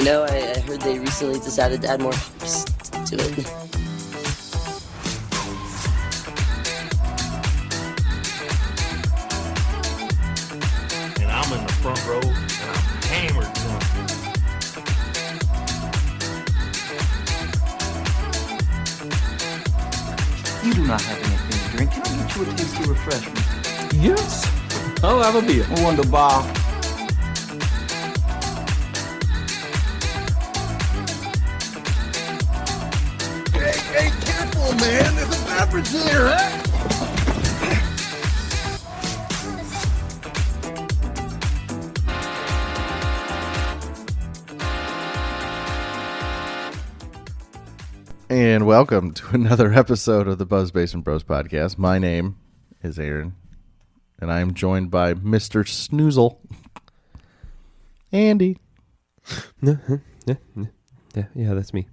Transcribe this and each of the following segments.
No, I heard they recently decided to add more to it. And I'm in the front row, and I'm hammered drunk. You do not have anything to drink. Can I get you a tasty refreshment? Yes, I'll have a beer. Wonderbar. Hey, careful, man. There's a beverage there, huh? And welcome to another episode of the Buzz Basement Bros podcast. My name is Aaron, and I am joined by Mr. Snoozle, Andy. Yeah, that's me.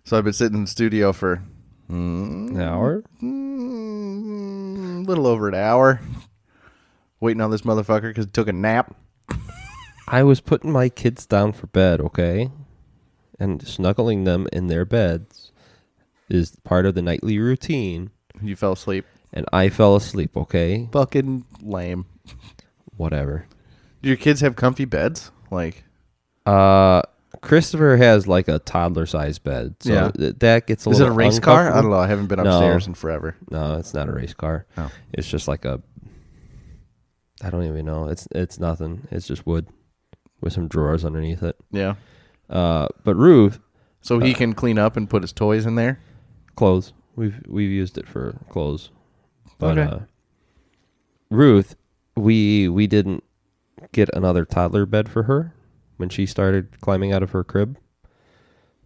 So I've been sitting in the studio for An hour? a little over an hour, waiting on this motherfucker because he took a nap. I was putting my kids down for bed, okay? And snuggling them in their beds is part of the nightly routine. You fell asleep. And I fell asleep, okay? Fucking lame. Whatever. Do your kids have comfy beds? Like, Christopher has like a toddler-sized bed. So Yeah. that gets a is it little a race car? I uncomfortable. don't know. I haven't been No. upstairs in forever. No, it's not a race car. Oh. It's just like a... I don't even know. It's nothing. It's just wood with some drawers underneath it. Yeah. But Ruth... So he can clean up and put his toys in there? Clothes. We've used it for clothes. But Okay. Ruth, we didn't get another toddler bed for her when she started climbing out of her crib.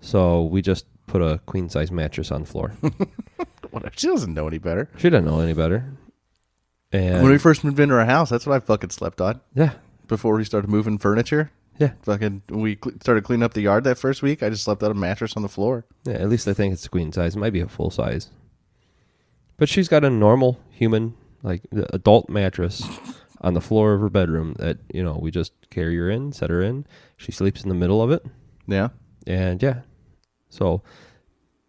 So we just put a queen size mattress on the floor. Whatever. She doesn't know any better. She didn't know any better. And When we first moved into our house, that's what I fucking slept on. yeah. Before we started moving furniture. Yeah. Fucking, when we started cleaning up the yard that first week, I just slept on a mattress on the floor. Yeah, at least I think it's a queen size. It might be a full size. But she's got a normal human, like adult mattress on the floor of her bedroom that, we just carry her in, set her in. She sleeps in the middle of it. Yeah. And yeah. So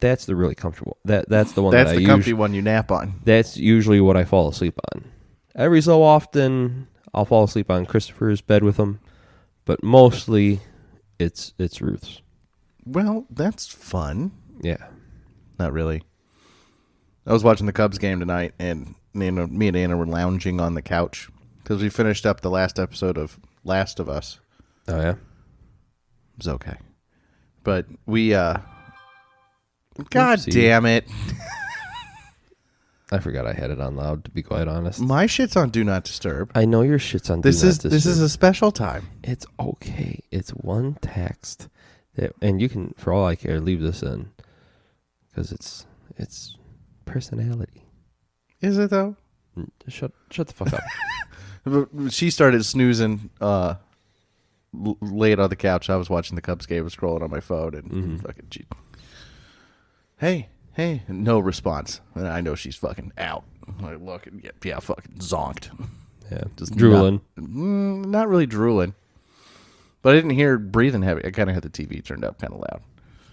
that's the really comfortable. That's the one That's that the comfy one you nap on. That's usually what I fall asleep on. Every so often I'll fall asleep on Christopher's bed with him, but mostly it's Ruth's. Well, that's fun. Yeah. Not really. I was watching the Cubs game tonight, and me and Anna were lounging on the couch because we finished up the last episode of Last of Us. Oh yeah. It was okay. But we, God Oopsie. damn it. I forgot I had it on loud, to be quite honest. My shit's on Do Not Disturb. I know your shit's on This Do Not is Disturb. a special time. It's okay. It's one text, and you can, for all I care, leave this in because it's personality. Is it though? Shut the fuck up. She started snoozing late on the couch. I was watching the Cubs game, scrolling on my phone, and fucking she, hey, no response. And I know she's fucking out. I look, yeah, fucking zonked. Yeah, Just drooling. Not really drooling. But I didn't hear breathing heavy. I kind of had the TV turned up kind of loud.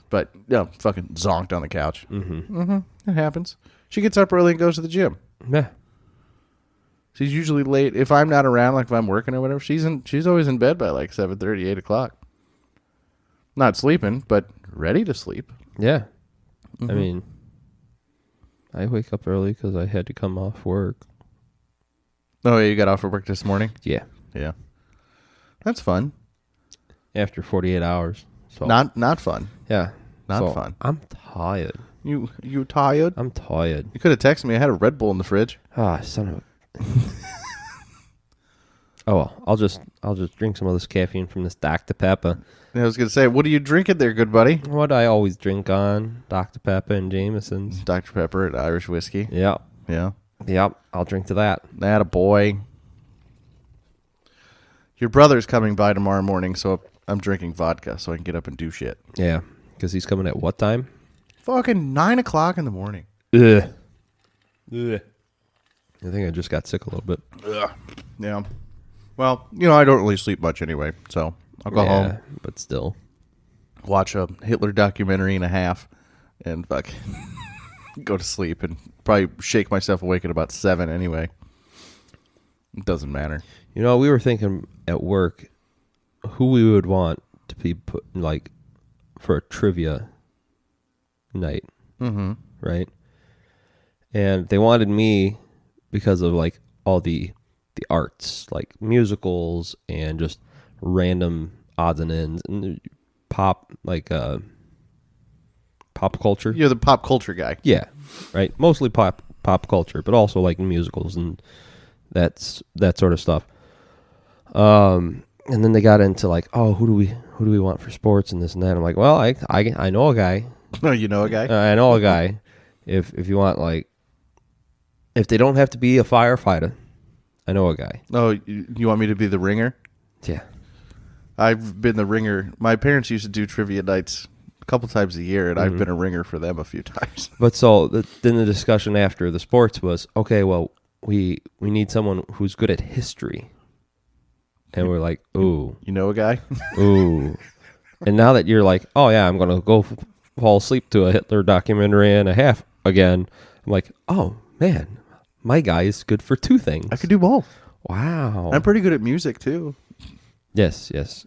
But, yeah, fucking zonked on the couch. It happens. She gets up early and goes to the gym. Yeah. She's usually late. If I'm not around, like if I'm working or whatever, she's always in bed by like 7:30, 8 o'clock. Not sleeping, but ready to sleep. Yeah. I mean, I wake up early because I had to come off work. Oh, yeah, you got off for work this morning? Yeah. Yeah. That's fun. After 48 hours. So Not fun. yeah. Not So, fun. I'm tired. You tired? I'm tired. You could have texted me. I had a Red Bull in the fridge. Ah, son of a... Oh, well. I'll just drink some of this caffeine from this Dr. Pepper. And I was going to say, what are you drinking there, good buddy? What I always drink on, Dr. Pepper and Jameson's. Dr. Pepper and Irish whiskey. Yep. Yeah. Yep. I'll drink to that. That a boy. Your brother's coming by tomorrow morning, so I'm drinking vodka so I can get up and do shit. Yeah. Because he's coming at what time? Fucking 9 o'clock in the morning. Ugh. Ugh. I think I just got sick a little bit. Ugh. Yeah. Well, I don't really sleep much anyway, so I'll go home. But still. watch a Hitler documentary and a half, and fuck, go to sleep, and probably shake myself awake at about 7 anyway. It doesn't matter. You know, we were thinking at work who we would want to be put like for a trivia night, right? And they wanted me because of like all the arts, like musicals and just random odds and ends and pop, like pop culture. You're the pop culture guy. Yeah, right. Mostly pop culture, but also like musicals and that sort of stuff. And then they got into like, oh, who do we want for sports and this and that. I'm like, well, I know a guy. No, you know a guy. I know a guy. If you want, like, if they don't have to be a firefighter, I know a guy. Oh, you want me to be the ringer? Yeah. I've been the ringer. My parents used to do trivia nights a couple times a year, and I've been a ringer for them a few times. But so then the discussion after the sports was, okay, well, we need someone who's good at history. And we're like, ooh. You know a guy? Ooh. And now that you're like, oh, yeah, I'm going to go fall asleep to a Hitler documentary and a half again, I'm like, oh, man, my guy is good for two things. I could do both. Wow. I'm pretty good at music, too. Yes.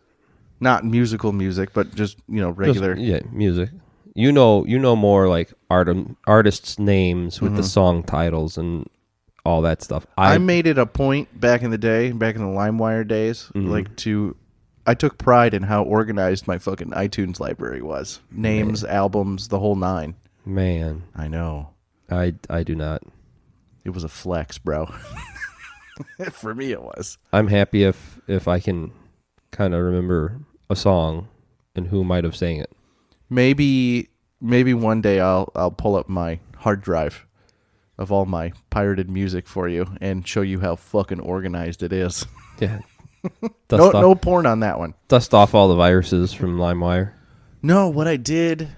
Not musical music, but just, regular. Music. You know more like artists' names with the song titles and all that stuff. I made it a point back in the day, back in the LimeWire days, I took pride in how organized my fucking iTunes library was. Names, albums, the whole nine. Man. I know. I do not. It was a flex, bro. For me, it was. I'm happy if I can kind of remember a song and who might have sang it. Maybe one day I'll pull up my hard drive of all my pirated music for you and show you how fucking organized it is. Yeah. No porn on that one. Dust off all the viruses from LimeWire. No, what I did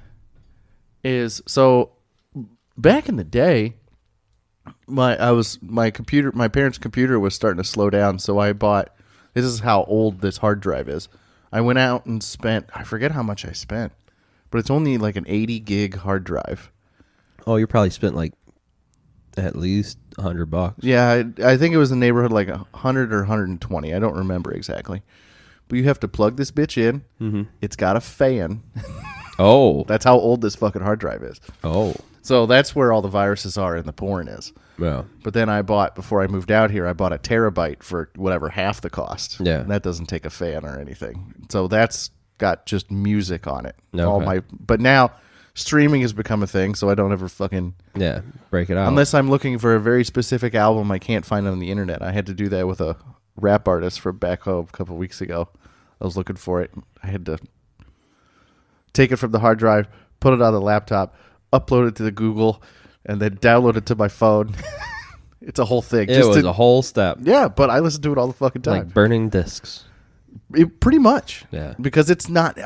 is, so back in the day, my parents' computer was starting to slow down, so I bought, this is how old this hard drive is. I went out and spent, I forget how much I spent, but it's only like an 80 gig hard drive. Oh, you probably spent like at least $100. Yeah, I think it was in the neighborhood like 100 or 120. I don't remember exactly. But you have to plug this bitch in. Mm-hmm. It's got a fan. Oh. That's how old this fucking hard drive is. Oh. So that's where all the viruses are and the porn is. Yeah. But then before I moved out here, I bought a terabyte for whatever, half the cost. Yeah. And that doesn't take a fan or anything. So that's got just music on it. Okay. But now streaming has become a thing, so I don't ever fucking... Yeah, break it out. Unless I'm looking for a very specific album I can't find on the internet. I had to do that with a rap artist from back home a couple weeks ago. I was looking for it. I had to take it from the hard drive, put it on the laptop, upload it to the Google, and then download it to my phone. It's a whole thing. It was a whole step. Yeah, but I listen to it all the fucking time. Like burning discs. Pretty much. Yeah. Because it's not,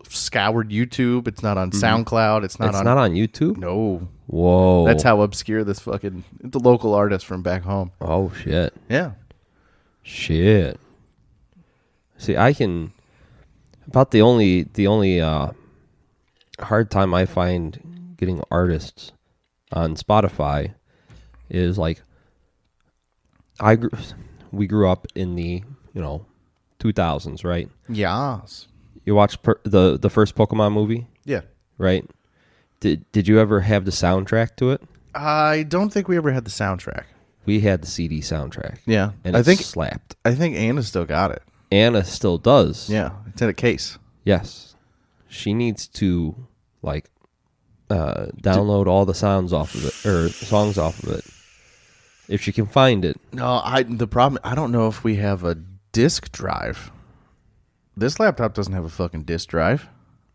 scoured YouTube. It's not on SoundCloud. It's not on YouTube? No. Whoa. That's how obscure this fucking, the local artist from back home. Oh, shit. Yeah. Shit. See, about the only hard time I find getting artists on Spotify is like, we grew up in the, 2000s, right? Yes. You watched the first Pokemon movie? Yeah. Right? Did you ever have the soundtrack to it? I don't think we ever had the soundtrack. We had the CD soundtrack. Yeah. And it slapped. I think Anna still got it. Anna still does. Yeah. It's in a case. Yes. She needs to, download all the sounds off of it, or songs off of it, if she can find it. No, the problem, I don't know if we have a disk drive. This laptop doesn't have a fucking disk drive.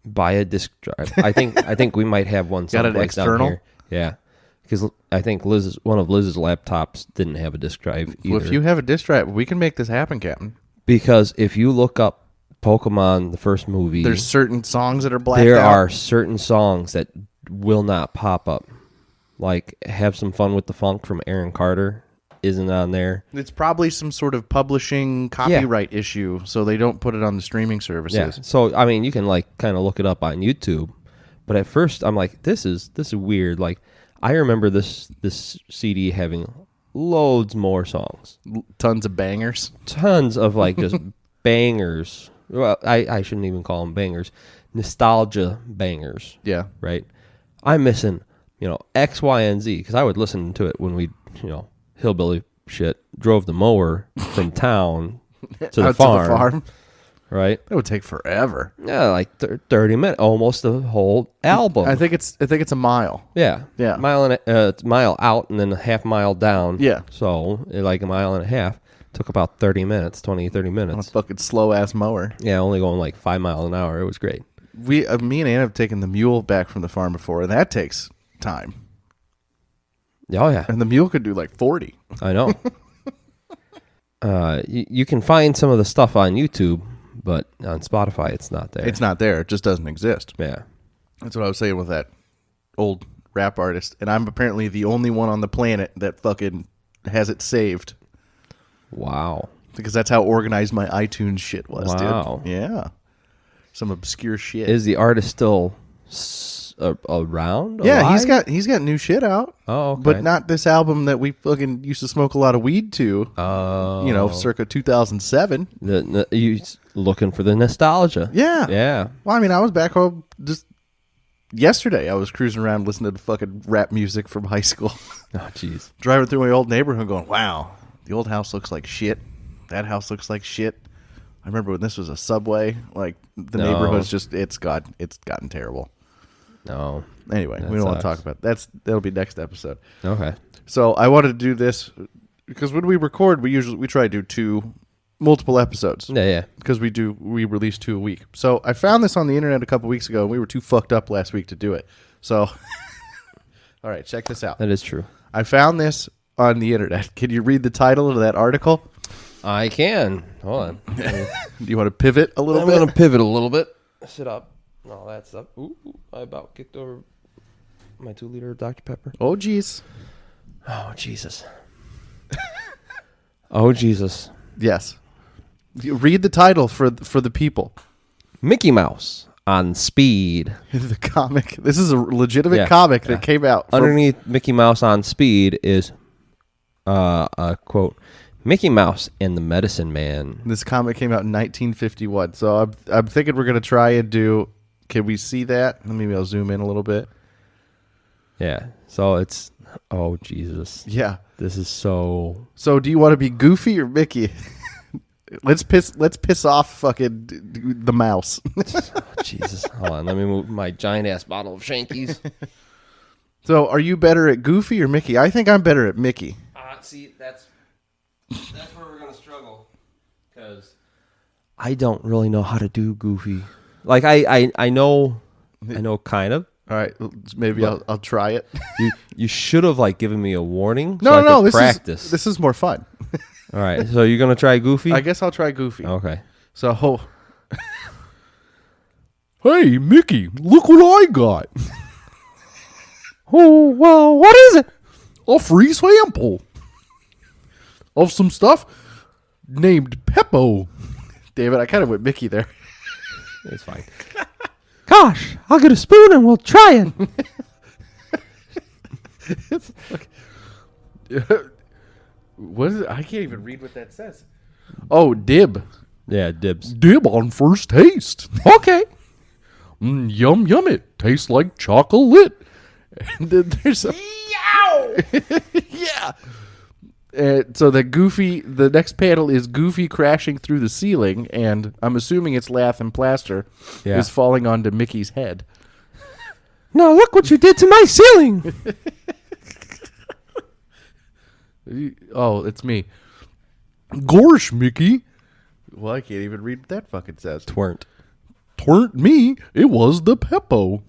Buy a disk drive. I think we might have one. Got it external? Down here. Yeah, because I think one of Liz's laptops didn't have a disk drive either. Well, if you have a disk drive, we can make this happen, Captain. Because if you look up Pokemon, the first movie, there's certain songs that are blacked out. There are certain songs that will not pop up. Like Have Some Fun with the Funk from Aaron Carter isn't on there. It's probably some sort of publishing copyright issue, so they don't put it on the streaming services. Yeah. So I mean, you can like kind of look it up on YouTube, but at first I'm like, this is weird. Like I remember this CD having loads more songs, Tons of bangers. tons of like just bangers. Well, I shouldn't even call them bangers, nostalgia bangers. Yeah. Right. I'm missing, X, Y, and Z because I would listen to it when we, hillbilly shit, drove the mower from town to the Out farm. to the farm. Right. That would take forever. Yeah, like 30 minutes, almost the whole album. I think it's a mile. Yeah. Yeah. Mile out and then a half mile down. Yeah. So like a mile and a half. Took about 30 minutes, 20, 30 On a minutes. fucking slow ass mower. Yeah, only going like 5 miles an hour. It was great. Me and Ann have taken the mule back from the farm before, and that takes time. Oh, yeah. And the mule could do like 40. I know. You can find some of the stuff on YouTube, but on Spotify, it's not there. It's not there. It just doesn't exist. Yeah. That's what I was saying with that old rap artist. And I'm apparently the only one on the planet that fucking has it saved. Wow. Because that's how organized my iTunes shit was, Wow. dude. Yeah. Some obscure shit. Is the artist still around? Yeah, alive? he's got new shit out. Oh, okay. But not this album that we fucking used to smoke a lot of weed to. Oh. Circa 2007. You looking for the nostalgia. Yeah. Yeah. Well, I mean, I was back home just yesterday. I was cruising around listening to fucking rap music from high school. Oh, jeez. Driving through my old neighborhood going, wow, the old house looks like shit. That house looks like shit. I remember when this was a Subway. Like, the No. neighborhood's just, it's gotten terrible. No. Anyway, That we don't want to sucks. talk about that. That'll be next episode. Okay. So I wanted to do this because when we record, we try to do multiple episodes. Yeah, yeah. Because we release 2 a week. So I found this on the internet a couple weeks ago, and we were too fucked up last week to do it. So, all right, check this out. That is true. I found this on the internet. Can you read the title of that article? I can. Hold on. Do you want to pivot a little I'm bit? going to pivot a little bit. Sit up. No, that's up. Ooh, I about kicked over my 2-liter of Dr. Pepper. Oh, jeez. Oh, Jesus. Oh, Jesus. Yes. You read the title for the people. Mickey Mouse on speed. The comic. This is a legitimate Yeah. comic that came out. Underneath Mickey Mouse on speed is a quote, Mickey Mouse and the Medicine Man. This comic came out in 1951. So I'm thinking we're going to try and do. Can we see that? Maybe I'll zoom in a little bit. Yeah. So it's, oh, Jesus. Yeah. This is so. So do you want to be Goofy or Mickey? Let's piss off fucking the mouse. Oh, Jesus. Hold on. Let me move my giant ass bottle of Shankies. So are you better at Goofy or Mickey? I think I'm better at Mickey. See, that's where we're gonna struggle because I don't really know how to do Goofy. Like I know kind of. All right, maybe I'll try it. You should have like given me a warning. No, so I no, could this practice. this is more fun. All right, so you're gonna try Goofy? I guess I'll try Goofy. Okay. So, hey Mickey, look what I got. Oh well, what is it? A free sample of some stuff named Peppo. Damn it, I kind of went Mickey there. It's fine. Gosh, I'll get a spoon and we'll try it. What is it? I can't even read what that says. Oh, dib. Yeah, dibs. Dib on first taste. Okay. Yum, yum, it tastes like chocolate. And then there's a... Yeah. So the next panel is Goofy crashing through the ceiling, and I'm assuming it's Lath and Plaster Yeah. is falling onto Mickey's head. Now look what you did to my ceiling. Oh, it's me. Gorsh, Mickey. Well, I can't even read what that fucking says. Tweren't. Tweren't me. It was the Peppo.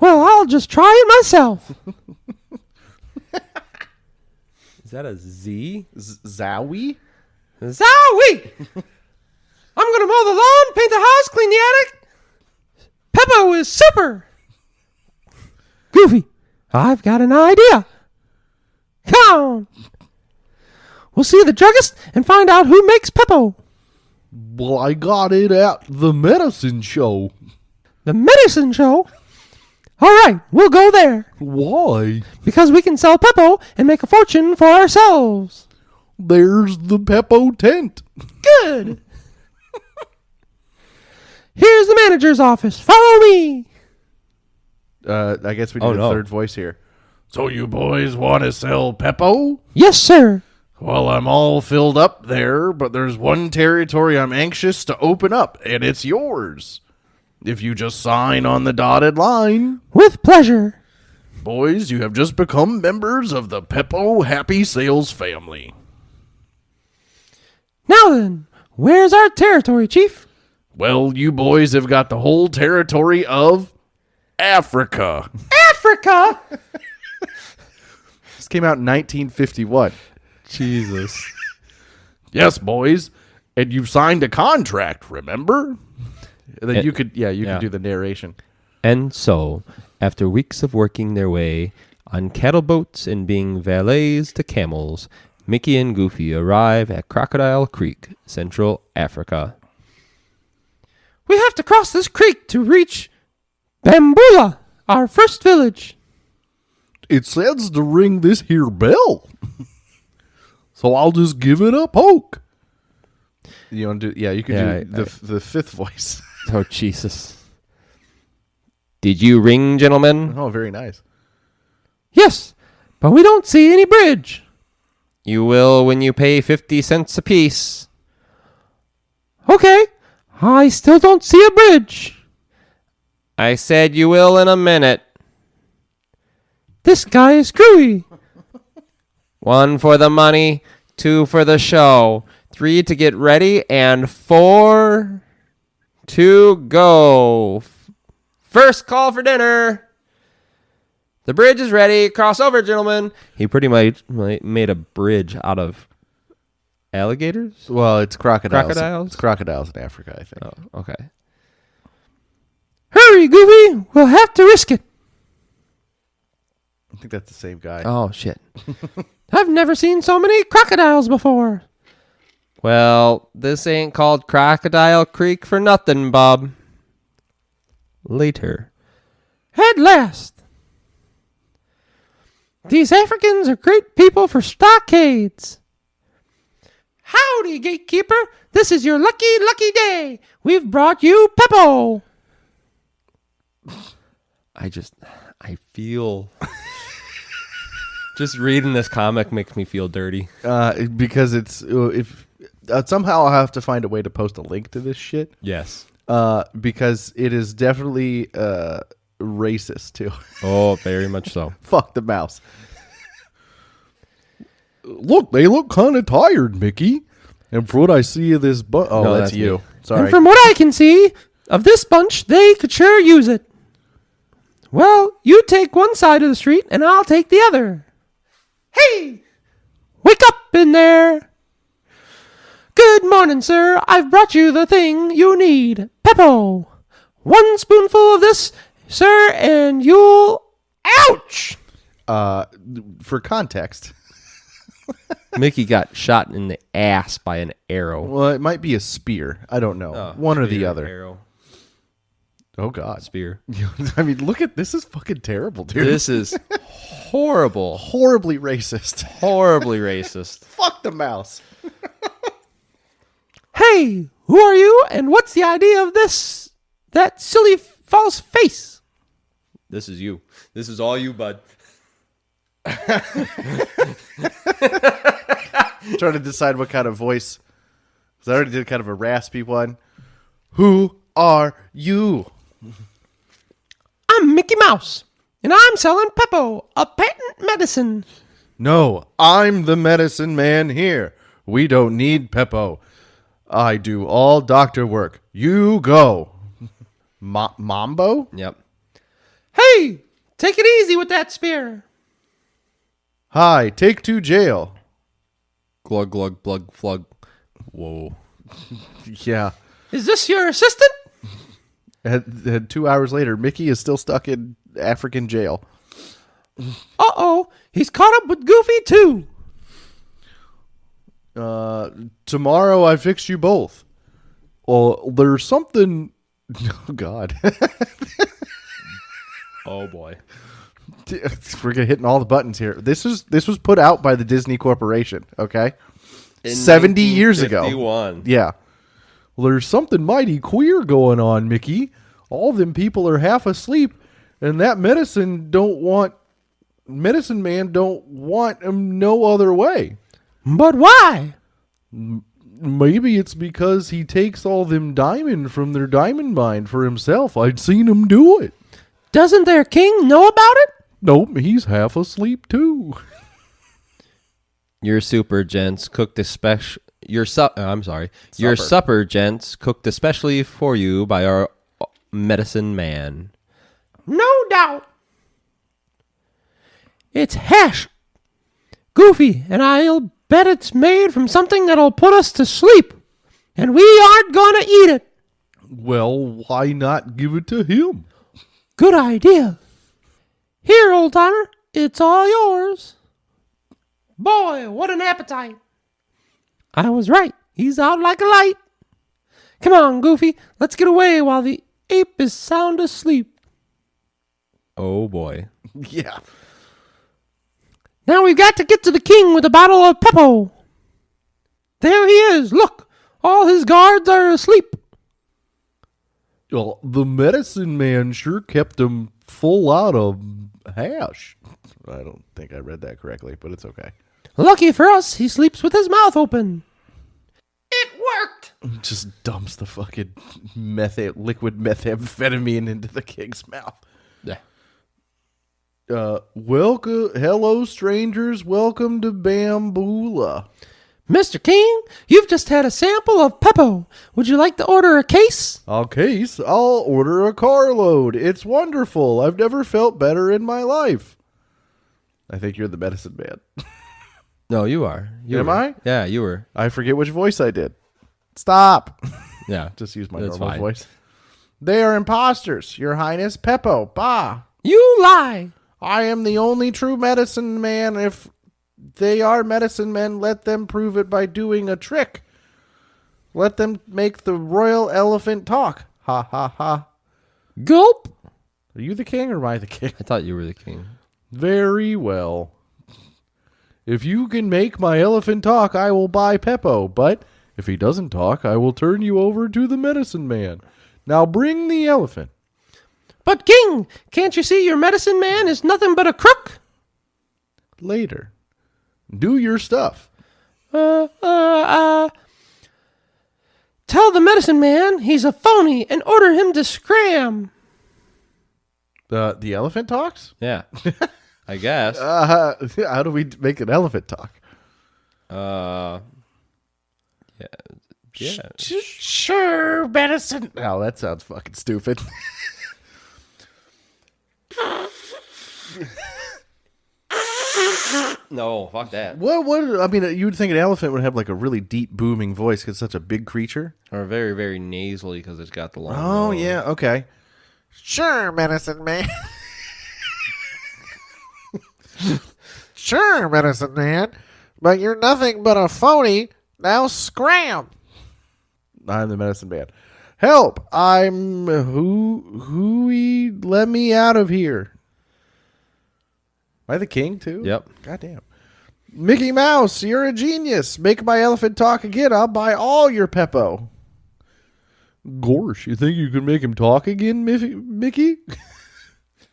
Well, I'll just try it myself. Is that a Z? Zowie? Zowie! I'm gonna mow the lawn, paint the house, clean the attic. Peppo is super. Goofy, I've got an idea. Come on. We'll see the druggist and find out who makes Peppo. Well, I got it at the medicine show. The medicine show? All right, we'll go there. Why? Because we can sell Peppo and make a fortune for ourselves. There's the Peppo tent. Good. Here's the manager's office. Follow me. I guess we Oh, need a no. third voice here. So you boys want to sell Peppo? Yes, sir. Well, I'm all filled up there, but there's one territory I'm anxious to open up, and it's yours. If you just sign on the dotted line. With pleasure. Boys, you have just become members of the Peppo Happy Sales family. Now then, where's our territory, Chief? Well, you boys have got the whole territory of Africa. Africa? This came out in 1951. Jesus. Yes, boys. And you've signed a contract, remember? And then you could do the narration. And so, after weeks of working their way on cattle boats and being valets to camels, Mickey and Goofy arrive at Crocodile Creek, Central Africa. We have to cross this creek to reach Bambula, our first village. It says to ring this here bell. So I'll just give it a poke. You want to do? Yeah, you can do the fifth voice. Oh, Jesus. Did you ring, gentlemen? Oh, very nice. Yes, but we don't see any bridge. You will when you pay 50 cents apiece. Okay, I still don't see a bridge. I said you will in a minute. This guy is screwy. 1 for the money, 2 for the show, 3 to get ready, and 4 to go. First call for dinner. The bridge is ready. Cross over, gentlemen. He pretty much made a bridge out of alligators? Well, it's crocodiles. Crocodiles? It's crocodiles in Africa, I think. Oh, okay. Hurry, Goofy. We'll have to risk it. I think that's the same guy. Oh, shit. I've never seen so many crocodiles before. Well, this ain't called Crocodile Creek for nothing, Bob. Later. At last. These Africans are great people for stockades. Howdy, gatekeeper. This is your lucky, lucky day. We've brought you Peppo. I feel... Just reading this comic makes me feel dirty. Because it's... if somehow I'll have to find a way to post a link to this shit. Yes. Because it is definitely racist, too. Oh, very much so. Fuck the mouse. Look, they look kind of tired, Mickey. And for what I see of this No, that's you. me. Sorry. And from what I can see of this bunch, they could sure use it. Well, you take one side of the street, and I'll take the other. Hey! Wake up in there! Good morning, sir. I've brought you the thing you need. Peppo. 1 spoonful of this, sir, and you'll... Ouch! For context... Mickey got shot in the ass by an arrow. Well, it might be a spear. I don't know. One or the other. Arrow. Oh, God. Spear. I mean, look at this. Is fucking terrible, dude. This is horrible. Horribly racist. Horribly racist. Fuck the mouse. Hey, who are you, and what's the idea of this? That silly false face? This is you. This is all you, bud. Trying to decide what kind of voice. Because I already did kind of a raspy one. Who are you? I'm Mickey Mouse, and I'm selling Peppo, a patent medicine. No, I'm the medicine man here. We don't need Peppo. I do all doctor work. You go. Mambo? Yep. Hey, take it easy with that spear. Hi, take 2 jail. Glug, glug, plug, flug. Whoa. Yeah. Is this your assistant? And 2 hours later, Mickey is still stuck in African jail. Uh-oh, he's caught up with Goofy, too. Tomorrow I fix you both. There's something. Oh God. Oh boy. We're hitting all the buttons here. This was put out by the Disney Corporation. Okay. In 70 years ago. 1951. Yeah. Well, there's something mighty queer going on, Mickey. All them people are half asleep, and that medicine man don't want him no other way. But why? Maybe it's because he takes all them diamond from their diamond mine for himself. I'd seen him do it. Doesn't their king know about it? Nope, he's half asleep too. Your supper, gents, cooked especially. Your supper, gents, cooked especially for you by our medicine man. No doubt. It's hash, Goofy, and I'll bet it's made from something that'll put us to sleep, and we aren't gonna eat it. Well, why not give it to him? Good idea. Here, old timer, it's all yours. Boy, what an appetite. I was right. He's out like a light. Come on, Goofy. Let's get away while the ape is sound asleep. Oh, boy. Yeah. Now we've got to get to the king with a bottle of Peppo. There he is. Look, all his guards are asleep. Well, the medicine man sure kept him full out of hash. I don't think I read that correctly, but it's okay. Lucky for us, he sleeps with his mouth open. It worked! Just dumps the fucking liquid methamphetamine into the king's mouth. Yeah. Hello, strangers. Welcome to Bamboola. Mr. King, you've just had a sample of Peppo. Would you like to order a case? I'll order a carload. It's wonderful. I've never felt better in my life. I think you're the medicine man. No, you are. Am I? Yeah, you were. I forget which voice I did. Stop. Yeah. Just use my That's normal fine. voice. They are imposters, Your Highness. Peppo. Bah. You lie. I am the only true medicine man. If they are medicine men, let them prove it by doing a trick. Let them make the royal elephant talk. Ha ha ha. Gulp. Are you the king or am I the king? I thought you were the king. Very well. If you can make my elephant talk, I will buy Peppo. But if he doesn't talk, I will turn you over to the medicine man. Now bring the elephant. But, King, can't you see your medicine man is nothing but a crook? Later. Do your stuff. Tell the medicine man he's a phony and order him to scram. The elephant talks? Yeah. I guess. How do we make an elephant talk? Yeah. Sure, medicine. Oh, that sounds fucking stupid. No, fuck that. What? I mean, you would think an elephant would have like a really deep, booming voice because it's such a big creature. Or very, very nasally because it's got the long Oh, nose. yeah, okay. Sure, medicine man. Sure, medicine man. But you're nothing but a phony. Now scram. I'm the medicine man. Help! I'm hooey. Let me out of here. Am I the king too? Yep. Goddamn. Mickey Mouse, you're a genius. Make my elephant talk again. I'll buy all your Peppo. Gorsh, you think you can make him talk again, Mickey?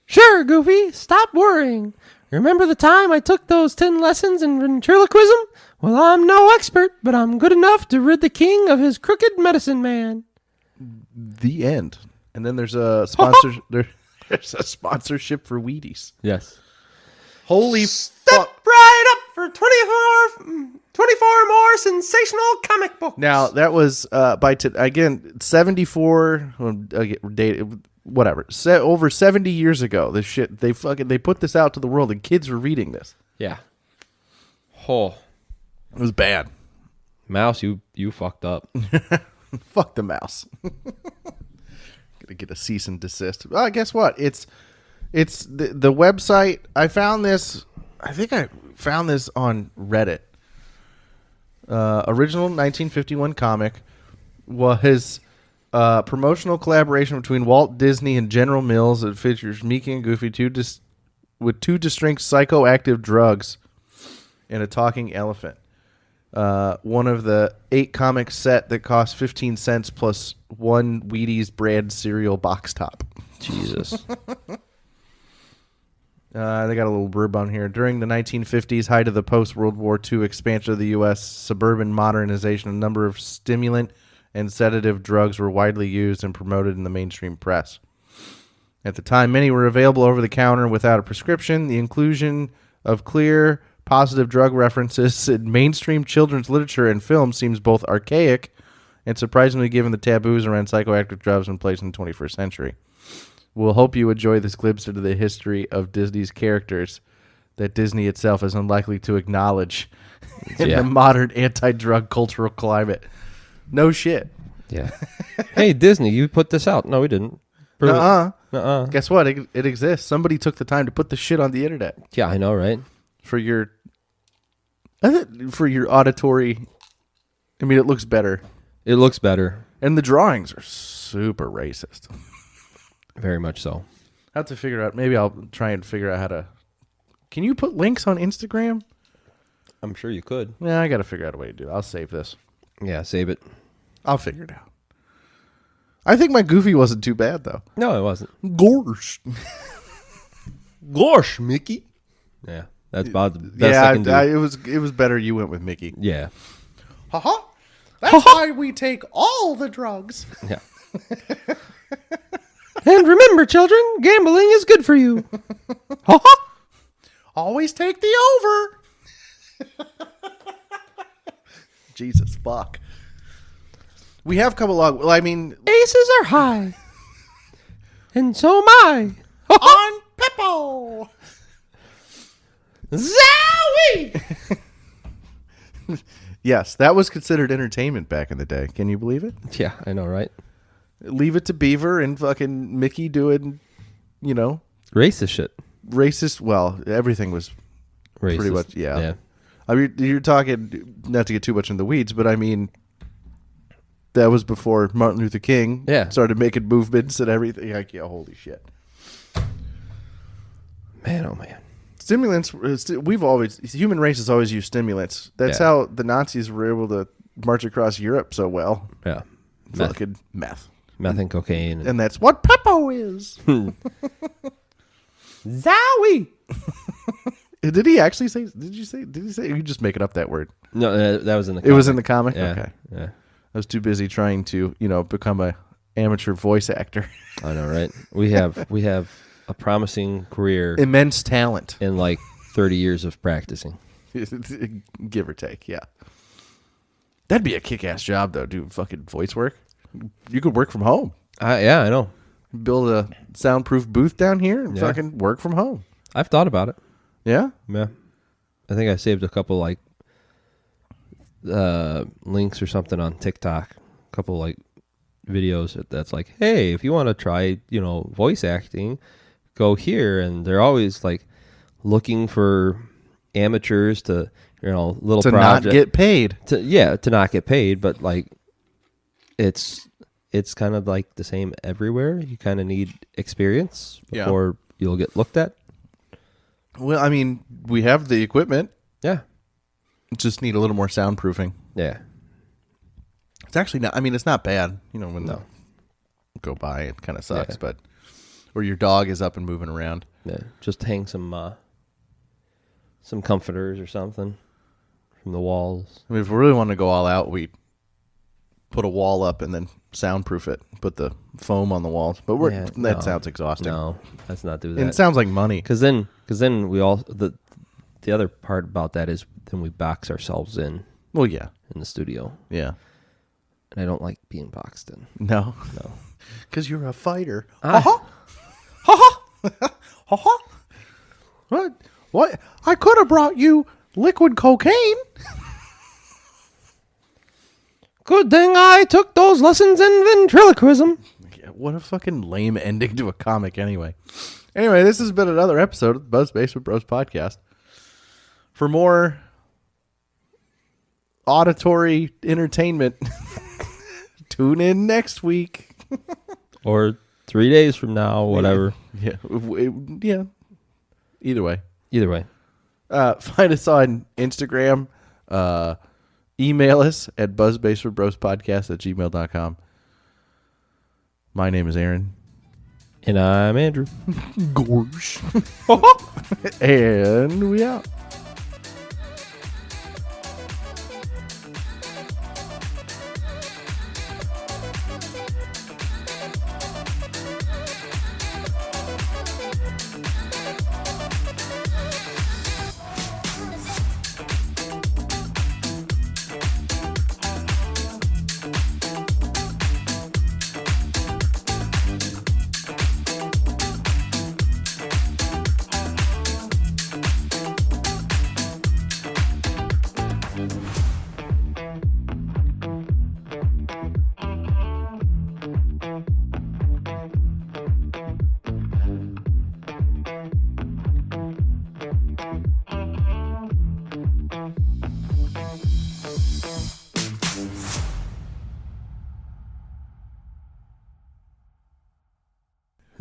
Sure, Goofy. Stop worrying. Remember the time I took those 10 lessons in ventriloquism? Well, I'm no expert, but I'm good enough to rid the king of his crooked medicine man. The end. And then there's a sponsor. There's a sponsorship for Wheaties. Yes. Holy Step fuck! right up for 24 more sensational comic books. Now that was again 74 date, whatever. Over 70 years ago. This shit they put this out to the world and kids were reading this. Yeah. Oh, It was bad. Mouse, you fucked up. Fuck the mouse. Gonna get a cease and desist. Well, guess what? It's the website. I found this. I think I found this on Reddit. Original 1951 comic was promotional collaboration between Walt Disney and General Mills. It features Mickey and Goofy with two distinct psychoactive drugs and a talking elephant. One of the 8 comic set that cost 15 cents plus one Wheaties brand cereal box top. Jesus. They got a little blurb on here. During the 1950s, height of the post-World War II expansion of the U.S. suburban modernization, a number of stimulant and sedative drugs were widely used and promoted in the mainstream press. At the time, many were available over the counter without a prescription. The inclusion of clear, positive drug references in mainstream children's literature and film seems both archaic and surprisingly given the taboos around psychoactive drugs in place in the 21st century. We'll hope you enjoy this glimpse into the history of Disney's characters that Disney itself is unlikely to acknowledge in the modern anti-drug cultural climate. No shit. Yeah. Hey, Disney, you put this out. No, we didn't. Prove it. Nuh-uh. Guess what? It exists. Somebody took the time to put the shit on the internet. Yeah, I know, right? For your auditory. I mean, it looks better. It looks better. And the drawings are super racist. Very much so. I have to figure out. Maybe I'll try and figure out how to. Can you put links on Instagram? I'm sure you could. Yeah, I got to figure out a way to do it. I'll save this. Yeah, save it. I'll figure it out. I think my Goofy wasn't too bad, though. No, it wasn't. Gosh. Gosh, Mickey. Yeah, that's about the best I can do. It was better you went with Mickey. Yeah. Ha-ha. That's why we take all the drugs. Yeah. And remember, children, gambling is good for you. Ha-ha. Always take the over. Jesus, fuck. We have come along. Well, I mean, Aces are high. And so am I. on Peppo. Zowie! Yes, that was considered entertainment back in the day. Can you believe it? Yeah, I know, right? Leave it to Beaver and fucking Mickey doing, Racist shit. racist. Well, everything was Racist. pretty much, yeah. I mean, you're talking, not to get too much in the weeds, but I mean, that was before Martin Luther King started making movements and everything. Like, yeah, holy shit. Man, oh man. Stimulants, human race has always used stimulants. That's how the Nazis were able to march across Europe so well. Yeah. Fucking meth. Meth and cocaine. And that's what Peppo is. Zowie! Did he actually say, did he say, you just making up that word? No, that was in the comic. It was in the comic? Yeah. Okay. Yeah. I was too busy trying to, become a amateur voice actor. I know, right? We have a promising career. Immense talent. In like 30 years of practicing. Give or take, yeah. That'd be a kick-ass job, though, do fucking voice work. You could work from home. Yeah, I know. Build a soundproof booth down here and fucking work from home. I've thought about it. Yeah? Yeah. I think I saved a couple like links or something on TikTok. A couple like videos that's like, hey, if you want to try, voice acting, go here. And they're always like looking for amateurs to, little to project. Not get paid. To not get paid, but like it's kind of like the same everywhere. You kind of need experience before you'll get looked at. Well, I mean, we have the equipment. Yeah. Just need a little more soundproofing. Yeah. It's actually not, it's not bad. When they go by, it kind of sucks, but, or your dog is up and moving around. Yeah. Just hang some comforters or something from the walls. I mean, if we really want to go all out, we put a wall up and then soundproof it. Put the foam on the walls. But that sounds exhausting. No, let's not do that. And it sounds like money. Because then we all the other part about that is then we box ourselves in. Well, yeah, in the studio. Yeah, and I don't like being boxed in. No, because you're a fighter. What? I could have brought you liquid cocaine. Good thing I took those lessons in ventriloquism. Yeah, what a fucking lame ending to a comic anyway. Anyway, this has been another episode of the Buzz Basement Bros podcast. For more auditory entertainment. Tune in next week. Or 3 days from now, whatever. Yeah. Yeah. Either way. Either way. Find us on Instagram. Email us at buzzbaseforbrospodcast@gmail.com. My name is Aaron. And I'm Andrew. Gorsh. And we out.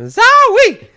Zowie!